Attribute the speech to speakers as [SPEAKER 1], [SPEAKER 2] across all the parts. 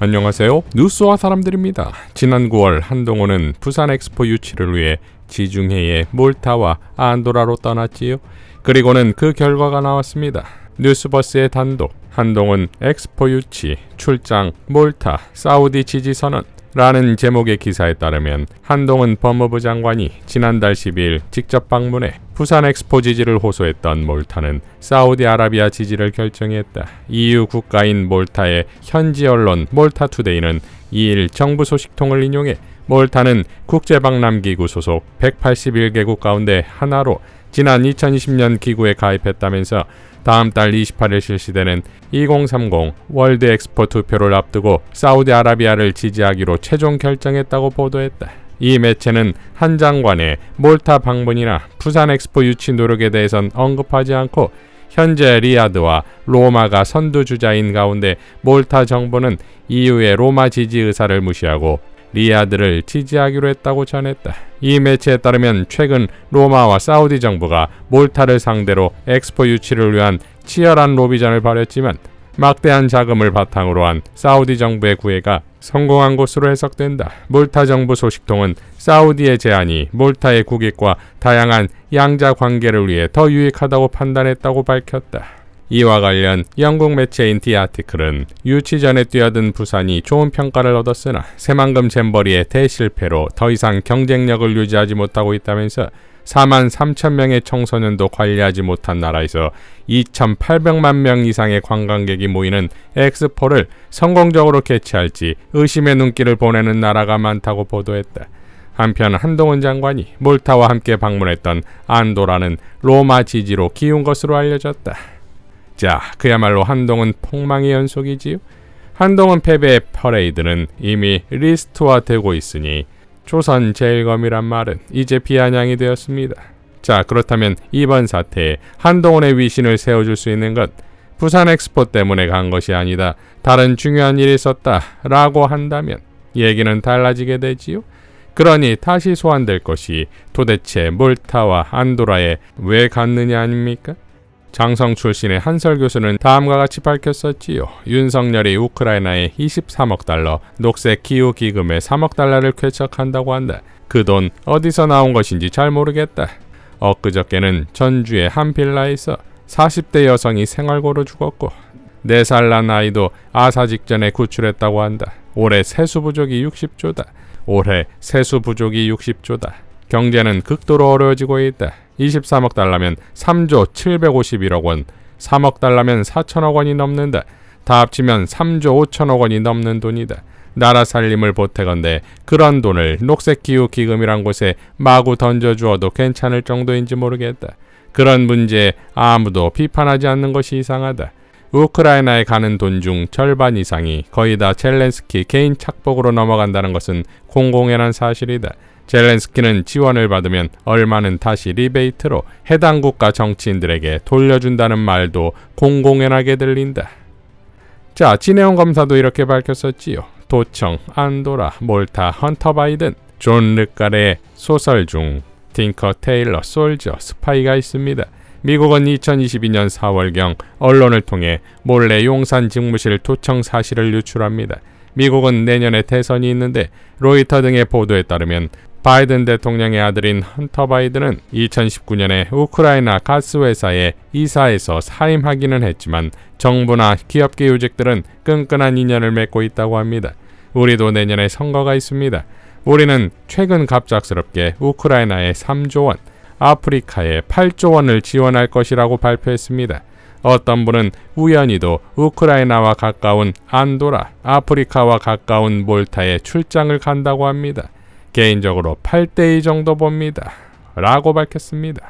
[SPEAKER 1] 안녕하세요. 뉴스와 사람들입니다. 지난 9월 한동훈은 부산 엑스포 유치를 위해 지중해의 몰타와 안도라로 떠났지요. 그리고는 그 결과가 나왔습니다. 뉴스버스의 단독, 한동훈 엑스포 유치, 출장, 몰타, 사우디 지지 선언 라는 제목의 기사에 따르면 한동훈 법무부 장관이 지난달 12일 직접 방문해 부산 엑스포 지지를 호소했던 몰타는 사우디아라비아 지지를 결정했다. EU 국가인 몰타의 현지 언론 몰타투데이는 2일 정부 소식통을 인용해 몰타는 국제박람기구 소속 181개국 가운데 하나로 지난 2020년 기구에 가입했다면서 다음 달 28일 실시되는 2030 월드 엑스포 투표를 앞두고 사우디아라비아를 지지하기로 최종 결정했다고 보도했다. 이 매체는 한 장관의 몰타 방문이나 부산 엑스포 유치 노력에 대해선 언급하지 않고 현재 리야드와 로마가 선두주자인 가운데 몰타 정부는 EU의 로마 지지 의사를 무시하고 리야드를 지지하기로 했다고 전했다. 이 매체에 따르면 최근 로마와 사우디 정부가 몰타를 상대로 엑스포 유치를 위한 치열한 로비전을 벌였지만 막대한 자금을 바탕으로 한 사우디 정부의 구애가 성공한 것으로 해석된다. 몰타 정부 소식통은 사우디의 제안이 몰타의 국익과 다양한 양자 관계를 위해 더 유익하다고 판단했다고 밝혔다. 이와 관련 영국 매체인 디아티클은 유치 전에 뛰어든 부산이 좋은 평가를 얻었으나 새만금 잼버리의 대실패로 더 이상 경쟁력을 유지하지 못하고 있다면서 4만 3천 명의 청소년도 관리하지 못한 나라에서 2,800만 명 이상의 관광객이 모이는 엑스포를 성공적으로 개최할지 의심의 눈길을 보내는 나라가 많다고 보도했다. 한편 한동훈 장관이 몰타와 함께 방문했던 안도라는 로마 지지로 기운 것으로 알려졌다. 자, 그야말로 한동훈 폭망의 연속이지요. 한동훈 패배의 퍼레이드는 이미 리스트화되고 있으니 조선제일검이란 말은 이제 비아냥이 되었습니다. 자, 그렇다면 이번 사태에 한동훈의 위신을 세워줄 수 있는 것, 부산 엑스포 때문에 간 것이 아니다, 다른 중요한 일이 있었다 라고 한다면 얘기는 달라지게 되지요. 그러니 다시 소환될 것이 도대체 몰타와 안도라에 왜 갔느냐 아닙니까? 장성 출신의 한설 교수는 다음과 같이 밝혔었지요. 윤석열이 우크라이나에 23억 달러, 녹색 기후 기금에 3억 달러를 쾌척한다고 한다. 그 돈 어디서 나온 것인지 잘 모르겠다. 엊그저께는 전주의 한 빌라에서 40대 여성이 생활고로 죽었고 4살 난 아이도 아사 직전에 구출했다고 한다. 올해 세수 부족이 60조다. 올해 세수 부족이 60조다. 경제는 극도로 어려워지고 있다. 23억 달러면 3조 751억 원, 3억 달러면 4천억 원이 넘는다. 다 합치면 3조 5천억 원이 넘는 돈이다. 나라 살림을 보태건대 그런 돈을 녹색기후 기금이란 곳에 마구 던져주어도 괜찮을 정도인지 모르겠다. 그런 문제에 아무도 비판하지 않는 것이 이상하다. 우크라이나에 가는 돈 중 절반 이상이 거의 다 젤렌스키 개인 착복으로 넘어간다는 것은 공공연한 사실이다. 젤렌스키는 지원을 받으면 얼마는 다시 리베이트로 해당 국가 정치인들에게 돌려준다는 말도 공공연하게 들린다. 자, 진해원 검사도 이렇게 밝혔었지요. 도청, 안도라, 몰타, 헌터 바이든, 존 르카레의 소설 중 팅커, 테일러, 솔저, 스파이가 있습니다. 미국은 2022년 4월경 언론을 통해 몰래 용산 집무실 도청 사실을 유출합니다. 미국은 내년에 대선이 있는데 로이터 등의 보도에 따르면 바이든 대통령의 아들인 헌터 바이든은 2019년에 우크라이나 가스 회사에 이사해서 사임하기는 했지만 정부나 기업계 요직들은 끈끈한 인연을 맺고 있다고 합니다. 우리도 내년에 선거가 있습니다. 우리는 최근 갑작스럽게 우크라이나에 3조 원, 아프리카에 8조 원을 지원할 것이라고 발표했습니다. 어떤 분은 우연히도 우크라이나와 가까운 안도라, 아프리카와 가까운 몰타에 출장을 간다고 합니다. 개인적으로 8대2 정도 봅니다. 라고 밝혔습니다.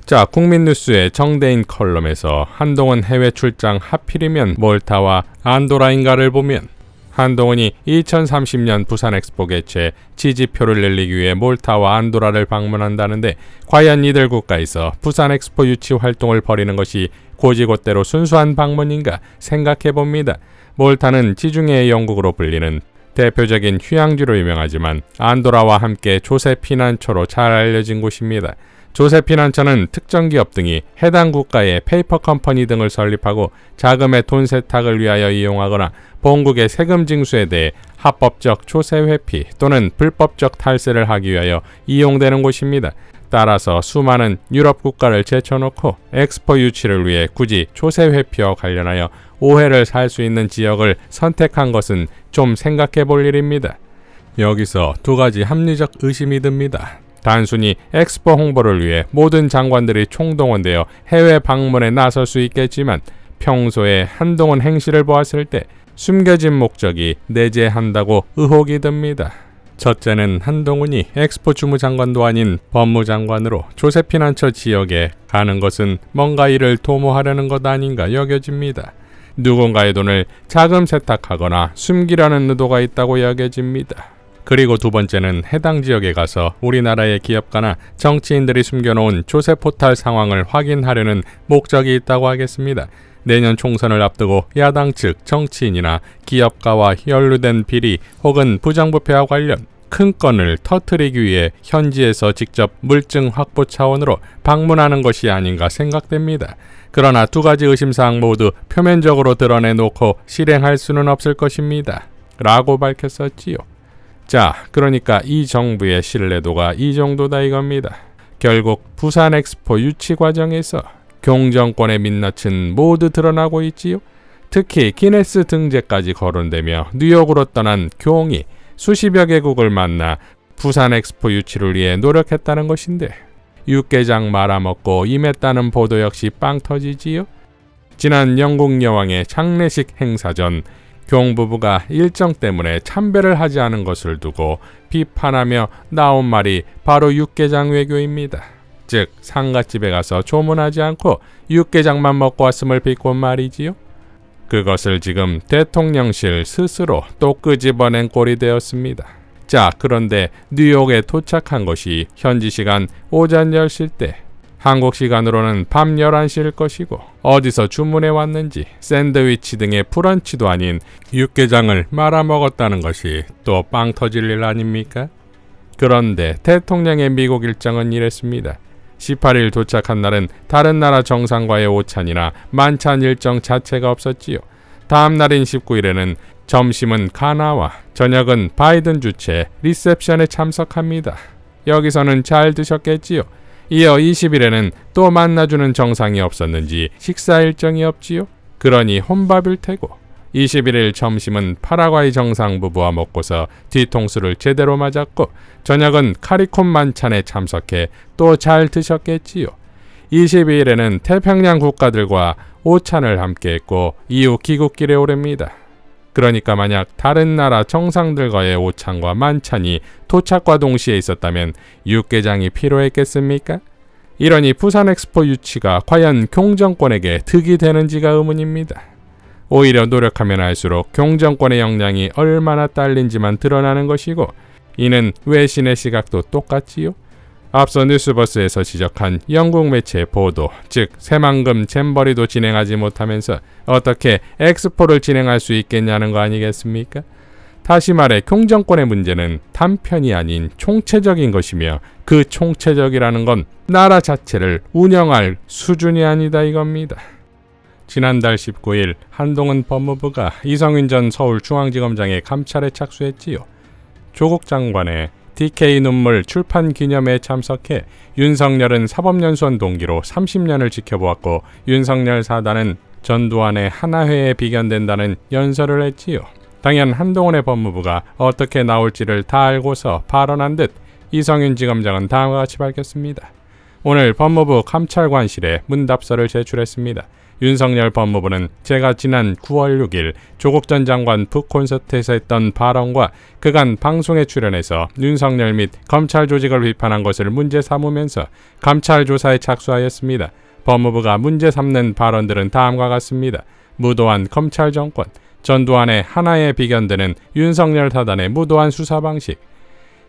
[SPEAKER 1] 자, 국민뉴스의 정대인 컬럼에서 한동훈 해외 출장 하필이면 몰타와 안도라인가를 보면 한동훈이 2030년 부산 엑스포 개최 지지표를 늘리기 위해 몰타와 안도라를 방문한다는데 과연 이들 국가에서 부산 엑스포 유치 활동을 벌이는 것이 고지곳대로 순수한 방문인가 생각해봅니다. 몰타는 지중해의 영국으로 불리는 대표적인 휴양지로 유명하지만 안도라와 함께 조세 피난처로 잘 알려진 곳입니다. 조세피난처는 특정 기업 등이 해당 국가의 페이퍼 컴퍼니 등을 설립하고 자금의 돈 세탁을 위하여 이용하거나 본국의 세금 징수에 대해 합법적 조세 회피 또는 불법적 탈세를 하기 위하여 이용되는 곳입니다. 따라서 수많은 유럽 국가를 제쳐놓고 엑스포 유치를 위해 굳이 조세 회피와 관련하여 오해를 살 수 있는 지역을 선택한 것은 좀 생각해 볼 일입니다. 여기서 두 가지 합리적 의심이 듭니다. 단순히 엑스포 홍보를 위해 모든 장관들이 총동원되어 해외 방문에 나설 수 있겠지만 평소에 한동훈 행실을 보았을 때 숨겨진 목적이 내재한다고 의혹이 듭니다. 첫째는 한동훈이 엑스포 주무장관도 아닌 법무장관으로 조세피난처 지역에 가는 것은 뭔가 이를 도모하려는 것 아닌가 여겨집니다. 누군가의 돈을 자금 세탁하거나 숨기려는 의도가 있다고 여겨집니다. 그리고 두 번째는 해당 지역에 가서 우리나라의 기업가나 정치인들이 숨겨놓은 조세 포탈 상황을 확인하려는 목적이 있다고 하겠습니다. 내년 총선을 앞두고 야당 측 정치인이나 기업가와 연루된 비리 혹은 부정부패와 관련 큰 건을 터뜨리기 위해 현지에서 직접 물증 확보 차원으로 방문하는 것이 아닌가 생각됩니다. 그러나 두 가지 의심사항 모두 표면적으로 드러내놓고 실행할 수는 없을 것입니다. 라고 밝혔었지요. 자, 그러니까 이 정부의 신뢰도가 이 정도다 이겁니다. 결국 부산 엑스포 유치 과정에서 경정권의 민낯은 모두 드러나고 있지요. 특히 기네스 등재까지 거론되며 뉴욕으로 떠난 교홍이 수십여 개국을 만나 부산 엑스포 유치를 위해 노력했다는 것인데 육개장 말아먹고 임했다는 보도 역시 빵 터지지요. 지난 영국 여왕의 장례식 행사 전 경 부부가 일정 때문에 참배를 하지 않은 것을 두고 비판하며 나온 말이 바로 육개장 외교입니다. 즉 상갓집에 가서 조문하지 않고 육개장만 먹고 왔음을 비꼰 말이지요. 그것을 지금 대통령실 스스로 또 끄집어낸 꼴이 되었습니다. 자, 그런데 뉴욕에 도착한 것이 현지 시간 오전 10시 때 한국 시간으로는 밤 11시일 것이고 어디서 주문해 왔는지 샌드위치 등의 브런치도 아닌 육개장을 말아먹었다는 것이 또 빵 터질 일 아닙니까? 그런데 대통령의 미국 일정은 이랬습니다. 18일 도착한 날은 다른 나라 정상과의 오찬이나 만찬 일정 자체가 없었지요. 다음 날인 19일에는 점심은 가나와 저녁은 바이든 주최 리셉션에 참석합니다. 여기서는 잘 드셨겠지요. 이어 20일에는 또 만나주는 정상이 없었는지 식사 일정이 없지요. 그러니 혼밥일 테고 21일 점심은 파라과이 정상 부부와 먹고서 뒤통수를 제대로 맞았고 저녁은 카리콤 만찬에 참석해 또 잘 드셨겠지요. 22일에는 태평양 국가들과 오찬을 함께했고 이후 귀국길에 오릅니다. 그러니까 만약 다른 나라 정상들과의 오찬과 만찬이 도착과 동시에 있었다면 육개장이 필요했겠습니까? 이러니 부산 엑스포 유치가 과연 경정권에게 득이 되는지가 의문입니다. 오히려 노력하면 할수록 경정권의 역량이 얼마나 딸린지만 드러나는 것이고 이는 외신의 시각도 똑같지요. 앞서 뉴스버스에서 지적한 영국 매체 보도, 즉 새만금 잼버리도 진행하지 못하면서 어떻게 엑스포를 진행할 수 있겠냐는 거 아니겠습니까? 다시 말해 경정권의 문제는 단편이 아닌 총체적인 것이며 그 총체적이라는 건 나라 자체를 운영할 수준이 아니다 이겁니다. 지난달 19일 한동훈 법무부가 이성윤 전 서울중앙지검장의 감찰에 착수했지요. 조국 장관의 DK 눈물 출판 기념회에 참석해 윤석열은 사법연수원 동기로 30년을 지켜보았고 윤석열 사단은 전두환의 하나회에 비견된다는 연설을 했지요. 당연 한동훈의 법무부가 어떻게 나올지를 다 알고서 발언한 듯 이성윤 지검장은 다음과 같이 밝혔습니다. 오늘 법무부 감찰관실에 문답서를 제출했습니다. 윤석열 법무부는 제가 지난 9월 6일 조국 전 장관 북콘서트에서 했던 발언과 그간 방송에 출연해서 윤석열 및 검찰 조직을 비판한 것을 문제 삼으면서 감찰 조사에 착수하였습니다. 법무부가 문제 삼는 발언들은 다음과 같습니다. 무도한 검찰 정권, 전두환의 하나에 비견되는 윤석열 사단의 무도한 수사 방식.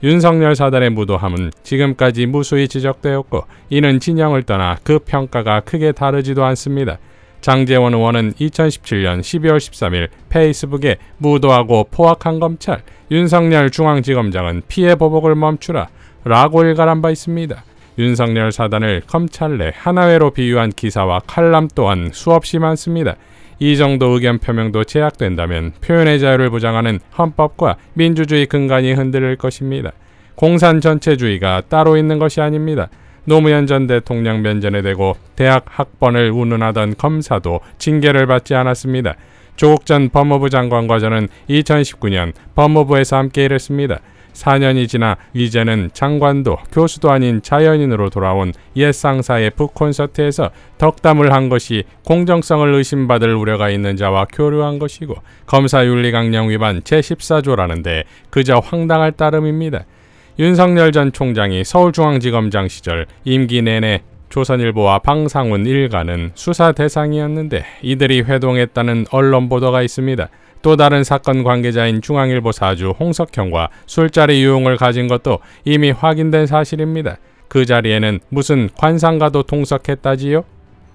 [SPEAKER 1] 윤석열 사단의 무도함은 지금까지 무수히 지적되었고 이는 진영을 떠나 그 평가가 크게 다르지도 않습니다. 장제원 의원은 2017년 12월 13일 페이스북에 무도하고 포악한 검찰, 윤석열 중앙지검장은 피해 보복을 멈추라 라고 일갈한 바 있습니다. 윤석열 사단을 검찰 내 하나회로 비유한 기사와 칼럼 또한 수없이 많습니다. 이 정도 의견 표명도 제약된다면 표현의 자유를 보장하는 헌법과 민주주의 근간이 흔들릴 것입니다. 공산 전체주의가 따로 있는 것이 아닙니다. 노무현 전 대통령 면전에 대고 대학 학번을 운운하던 검사도 징계를 받지 않았습니다. 조국 전 법무부 장관과 저는 2019년 법무부에서 함께 일했습니다. 4년이 지나 이제는 장관도 교수도 아닌 자연인으로 돌아온 옛 상사의 북콘서트에서 덕담을 한 것이 공정성을 의심받을 우려가 있는 자와 교류한 것이고 검사윤리강령 위반 제14조라는데 그저 황당할 따름입니다. 윤석열 전 총장이 서울중앙지검장 시절 임기 내내 조선일보와 방상훈 일가는 수사 대상이었는데 이들이 회동했다는 언론 보도가 있습니다. 또 다른 사건 관계자인 중앙일보 사주 홍석현과 술자리 유흥을 가진 것도 이미 확인된 사실입니다. 그 자리에는 무슨 관상가도 동석했다지요?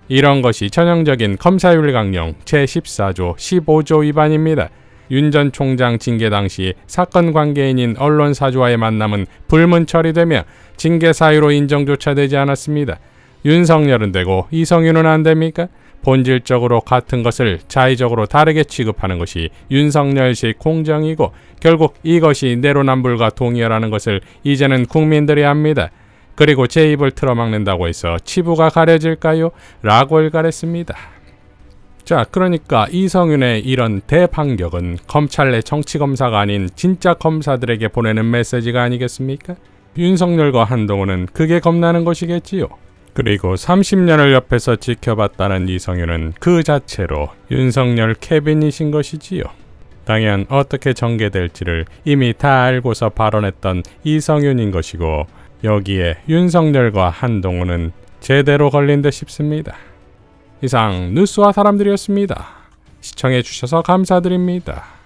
[SPEAKER 1] 이런 것이 전형적인 검사윤리강령 제14조 15조 위반입니다. 윤 전 총장 징계 당시 사건 관계인인 언론 사주와의 만남은 불문 처리되며 징계 사유로 인정조차 되지 않았습니다. 윤석열은 되고 이성윤은 안 됩니까? 본질적으로 같은 것을 자의적으로 다르게 취급하는 것이 윤석열식 공정이고 결국 이것이 내로남불과 동의어라는 것을 이제는 국민들이 압니다. 그리고 제 입을 틀어막는다고 해서 치부가 가려질까요? 라고 일갈했습니다. 자, 그러니까 이성윤의 이런 대반격은 검찰 내 정치검사가 아닌 진짜 검사들에게 보내는 메시지가 아니겠습니까? 윤석열과 한동훈은 그게 겁나는 것이겠지요. 그리고 30년을 옆에서 지켜봤다는 이성윤은 그 자체로 윤석열 캐빈이신 것이지요. 당연 어떻게 전개될지를 이미 다 알고서 발언했던 이성윤인 것이고 여기에 윤석열과 한동훈은 제대로 걸린 듯 싶습니다. 이상 뉴스와 사람들이었습니다. 시청해주셔서 감사드립니다.